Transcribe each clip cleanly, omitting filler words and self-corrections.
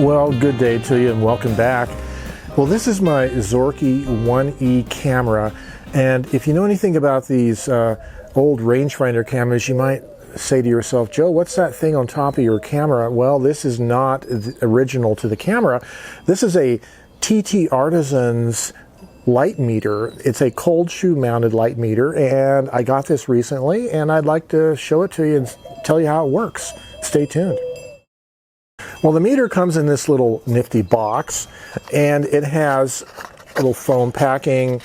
Well, good day to you and welcome back. Well, this is my Zorki 1E camera, and if you know anything about these old rangefinder cameras, you might say to yourself, Joe, what's that thing on top of your camera? Well, this is not original to the camera. This is a TTArtisans light meter. It's a cold shoe mounted light meter, and I got this recently, and I'd like to show it to you and tell you how it works. Stay tuned. Well, the meter comes in this little nifty box, and it has a little foam packing,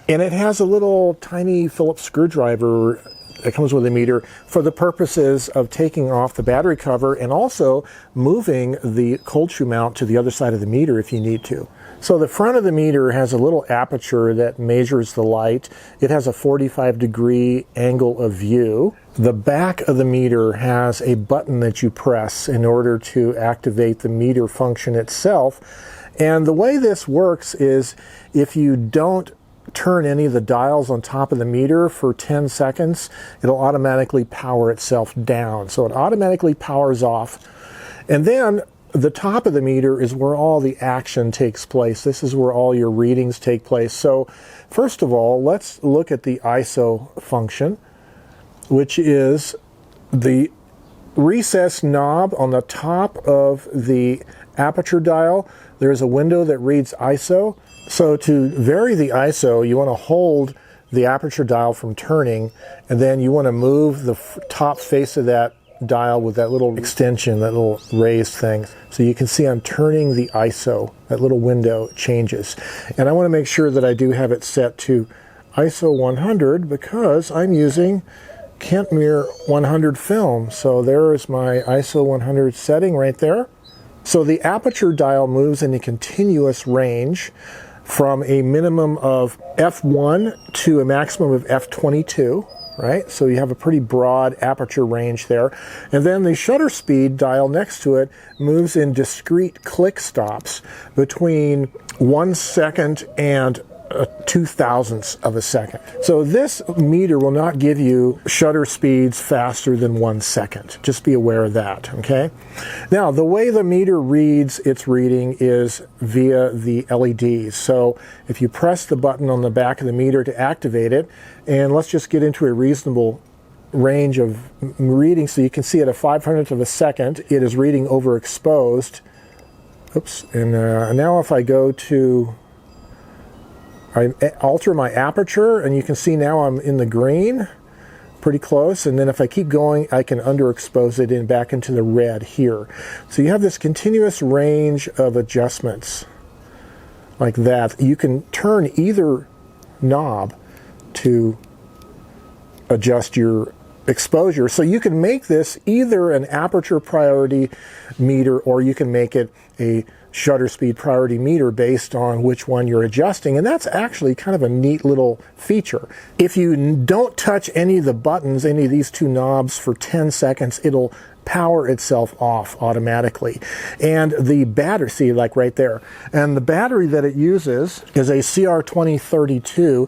and it has a little tiny Phillips screwdriver that comes with the meter for the purposes of taking off the battery cover and also moving the cold shoe mount to the other side of the meter if you need to. So the front of the meter has a little aperture that measures the light. It has a 45-degree angle of view. The back of the meter has a button that you press in order to activate the meter function itself. And the way this works is if you don't turn any of the dials on top of the meter for 10 seconds, it'll automatically power itself down. So it automatically powers off. And then the top of the meter is where all the action takes place. This is where all your readings take place. So first of all, let's look at the ISO function, which is the recessed knob on the top of the aperture dial. There's a window that reads ISO. So to vary the ISO, you want to hold the aperture dial from turning, and then you want to move the top face of that dial with that little extension, that little raised thing. So you can see I'm turning the ISO. That little window changes. And I want to make sure that I do have it set to ISO 100 because I'm using Kentmere 100 film. So there is my ISO 100 setting right there. So the aperture dial moves in a continuous range from a minimum of f1 to a maximum of f22. Right? So you have a pretty broad aperture range there. And then the shutter speed dial next to it moves in discrete click stops between 1 second and 0.002 of a second. So this meter will not give you shutter speeds faster than 1 second. Just be aware of that, okay? Now, the way the meter reads its reading is via the LEDs. So if you press the button on the back of the meter to activate it, and let's just get into a reasonable range of reading so you can see at a 500th of a second, it is reading overexposed. Oops, and now if I go to I alter my aperture, and you can see now I'm in the green, pretty close, and then if I keep going, I can underexpose it in back into the red here. So you have this continuous range of adjustments like that. You can turn either knob to adjust your exposure. So you can make this either an aperture priority meter, or you can make it a shutter speed priority meter based on which one you're adjusting, and that's actually kind of a neat little feature. If you don't touch any of the buttons, any of these two knobs for 10 seconds, it'll power itself off automatically. And the battery, see, like right there, and the battery that it uses is a CR2032,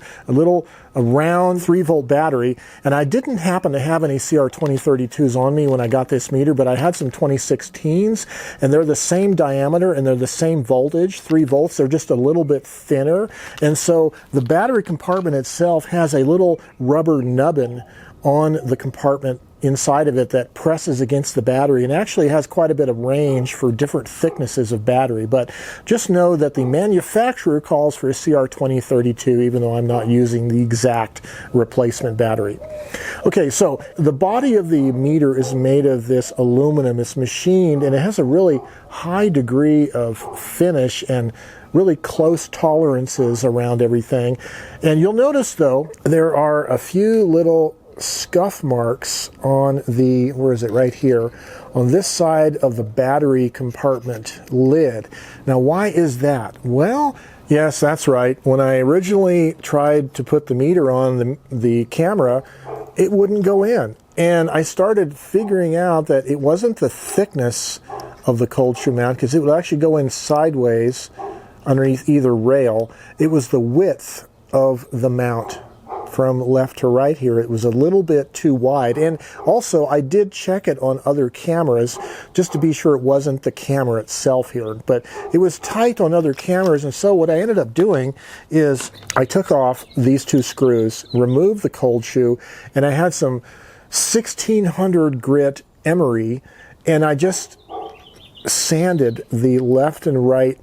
a round 3-volt battery, and I didn't happen to have any CR2032s on me when I got this meter, but I had some 2016s, and they're the same diameter and they're the same voltage, 3 volts. They're just a little bit thinner, and so the battery compartment itself has a little rubber nubbin on the compartment inside of it that presses against the battery and actually has quite a bit of range for different thicknesses of battery. But just know that the manufacturer calls for a CR2032, even though I'm not using the exact replacement battery. Okay, so the body of the meter is made of this aluminum. It's machined, and it has a really high degree of finish and really close tolerances around everything. And you'll notice, though, there are a few little scuff marks on the, where is it, right here, on this side of the battery compartment lid. Now, why is that? Well, yes, that's right. When I originally tried to put the meter on the camera, it wouldn't go in. And I started figuring out that it wasn't the thickness of the cold shoe mount, because it would actually go in sideways underneath either rail. It was the width of the mount from left to right here. It was a little bit too wide. And also, I did check it on other cameras just to be sure it wasn't the camera itself here. But it was tight on other cameras, and so what I ended up doing is I took off these two screws, removed the cold shoe, and I had some 1600 grit emery, and I just sanded the left and right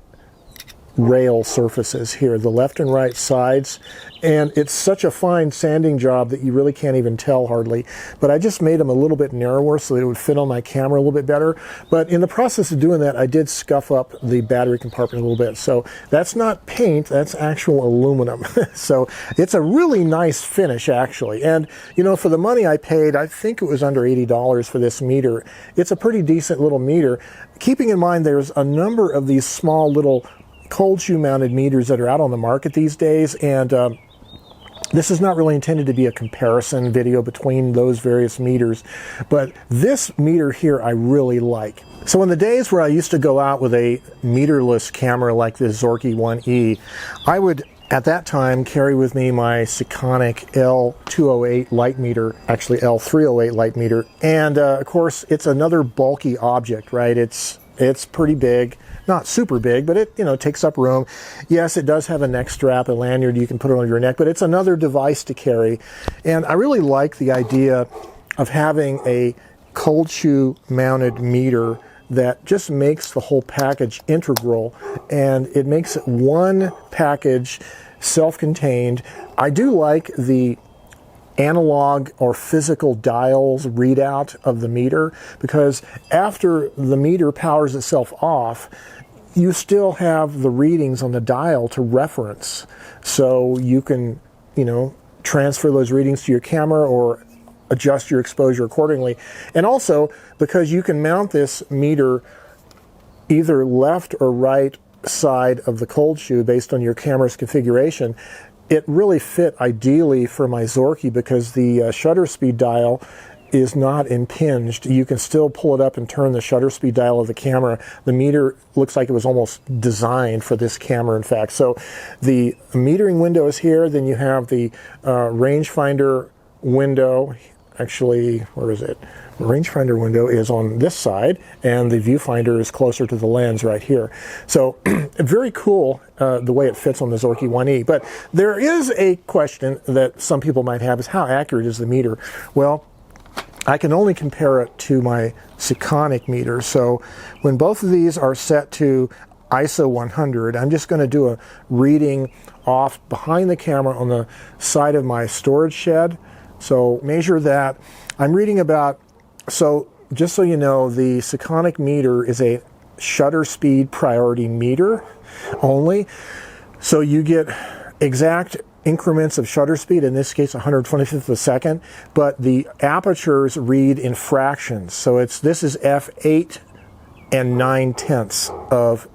rail surfaces here, the left and right sides, and it's such a fine sanding job that you really can't even tell hardly. But I just made them a little bit narrower so that it would fit on my camera a little bit better. But in the process of doing that, I did scuff up the battery compartment a little bit. So that's not paint, that's actual aluminum. So it's a really nice finish, actually. And you know, for the money I paid, I think it was under $80 for this meter. It's a pretty decent little meter. Keeping in mind there's a number of these small little cold shoe mounted meters that are out on the market these days, and this is not really intended to be a comparison video between those various meters, but this meter here I really like. So in the days where I used to go out with a meterless camera like this Zorki 1E, I would at that time carry with me my Sekonic L208 light meter, actually L308 light meter, and of course it's another bulky object, right? It's pretty big. Not super big, but it, you know, takes up room. Yes, it does have a neck strap, a lanyard, you can put it on your neck, but it's another device to carry. And I really like the idea of having a cold shoe mounted meter that just makes the whole package integral, and it makes it one package, self-contained. I do like the analog or physical dials readout of the meter, because after the meter powers itself off, you still have the readings on the dial to reference. So you can, you know, transfer those readings to your camera or adjust your exposure accordingly. And also, because you can mount this meter either left or right side of the cold shoe based on your camera's configuration, it really fit ideally for my Zorki because the shutter speed dial is not impinged. You can still pull it up and turn the shutter speed dial of the camera. The meter looks like it was almost designed for this camera, in fact. So the metering window is here. Then you have the rangefinder window. Actually, where is it? The rangefinder window is on this side, and the viewfinder is closer to the lens right here. So very cool the way it fits on the Zorki 1E. But there is a question that some people might have, is how accurate is the meter? Well, I can only compare it to my Sekonic meter. So when both of these are set to ISO 100, I'm just going to do a reading off behind the camera on the side of my storage shed. So measure that. I'm reading about, so just so you know, the Sekonic meter is a shutter speed priority meter only. So you get exact increments of shutter speed, in this case 125th of a second, but the apertures read in fractions. So this is f8 and 9/10 of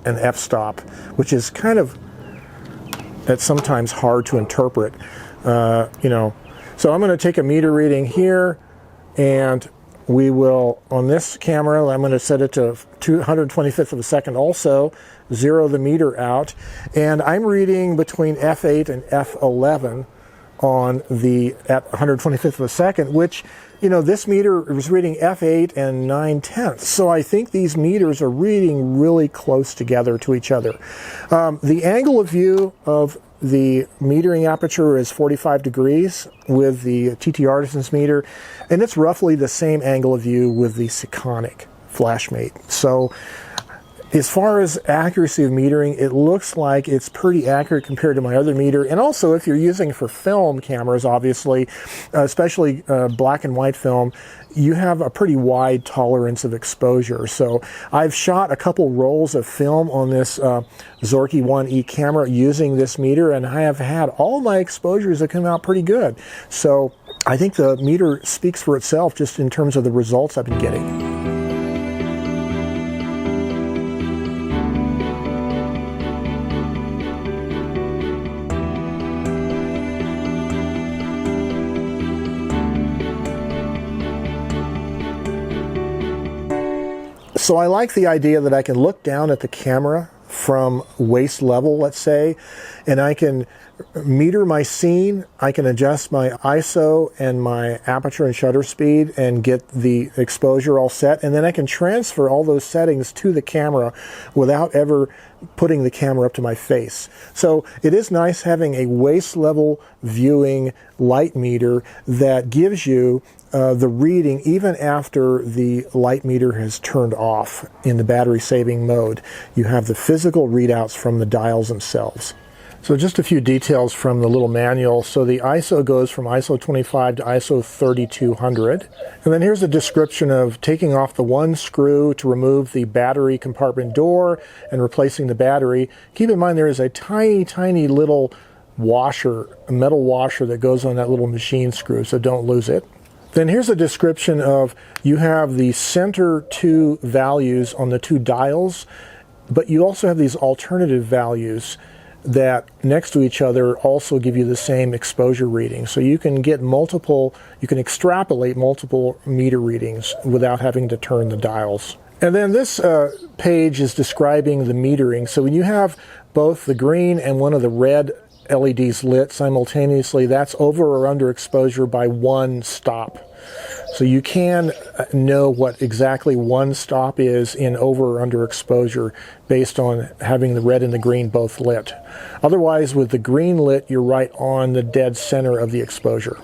an f-stop, which is kind of, that's sometimes hard to interpret, you know. So I'm going to take a meter reading here, and we will, on this camera, I'm going to set it to 225th of a second also, zero the meter out, and I'm reading between f8 and f11 on the, at 125th of a second, which, you know, this meter was reading f8 and 9/10. So I think these meters are reading really close together to each other. The angle of view of the metering aperture is 45 degrees with the TTArtisans meter, and it's roughly the same angle of view with the Sekonic flashmate. So as far as accuracy of metering, it looks like it's pretty accurate compared to my other meter. And also, if you're using it for film cameras, obviously, especially black and white film, you have a pretty wide tolerance of exposure. So I've shot a couple rolls of film on this Zorki 1E camera using this meter, and I have had all my exposures that come out pretty good. So I think the meter speaks for itself just in terms of the results I've been getting. So I like the idea that I can look down at the camera from waist level, let's say, and I can meter my scene, I can adjust my ISO and my aperture and shutter speed and get the exposure all set, and then I can transfer all those settings to the camera without ever putting the camera up to my face. So it is nice having a waist level viewing light meter that gives you the reading even after the light meter has turned off in the battery saving mode. You have the physical readouts from the dials themselves. So just a few details from the little manual. So the ISO goes from ISO 25 to ISO 3200. And then here's a description of taking off the one screw to remove the battery compartment door and replacing the battery. Keep in mind there is a tiny, tiny little washer, a metal washer that goes on that little machine screw, so don't lose it. Then here's a description of, you have the center two values on the two dials, but you also have these alternative values that next to each other also give you the same exposure reading. So you can get multiple, you can extrapolate multiple meter readings without having to turn the dials. And then this page is describing the metering. So when you have both the green and one of the red LEDs lit simultaneously, that's over or under exposure by one stop. So you can know what exactly one stop is in over or under exposure based on having the red and the green both lit. Otherwise, with the green lit, you're right on the dead center of the exposure.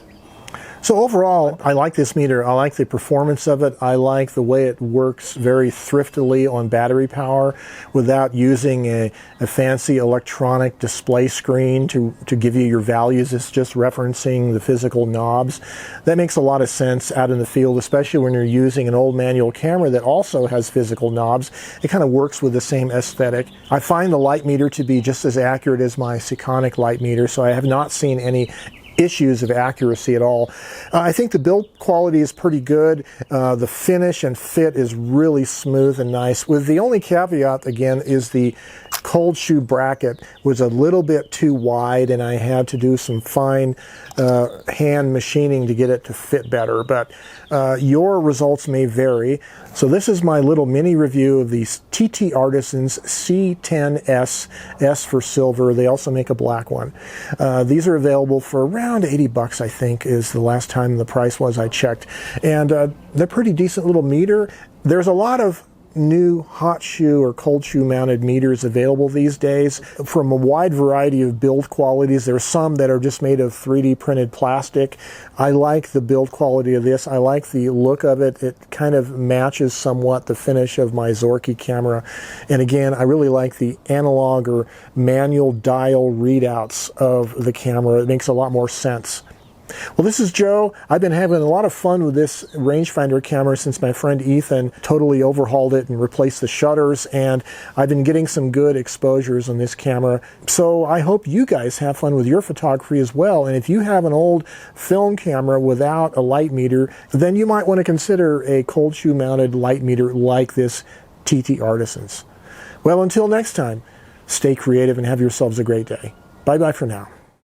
So overall, I like this meter. I like the performance of it. I like the way it works very thriftily on battery power without using a fancy electronic display screen to give you your values. It's just referencing the physical knobs. That makes a lot of sense out in the field, especially when you're using an old manual camera that also has physical knobs. It kind of works with the same aesthetic. I find the light meter to be just as accurate as my Sekonic light meter, so I have not seen any issues of accuracy at all. I think the build quality is pretty good. The finish and fit is really smooth and nice, with the only caveat again is the cold shoe bracket was a little bit too wide, and I had to do some fine hand machining to get it to fit better, but your results may vary. So this is my little mini review of the TTArtisans C10S, S for silver. They also make a black one. These are available for around 80 bucks, I think, is the last time the price was I checked. And they're pretty decent little meter. There's a lot of new hot shoe or cold shoe mounted meters available these days from a wide variety of build qualities. There's some that are just made of 3D printed plastic. I like the build quality of this. I like the look of it. It kind of matches somewhat the finish of my Zorki camera. And again, I really like the analog or manual dial readouts of the camera. It makes a lot more sense. Well, this is Joe. I've been having a lot of fun with this rangefinder camera since my friend Ethan totally overhauled it and replaced the shutters, and I've been getting some good exposures on this camera. So I hope you guys have fun with your photography as well, and if you have an old film camera without a light meter, then you might want to consider a cold shoe mounted light meter like this TTArtisans. Well, until next time, stay creative and have yourselves a great day. Bye-bye for now.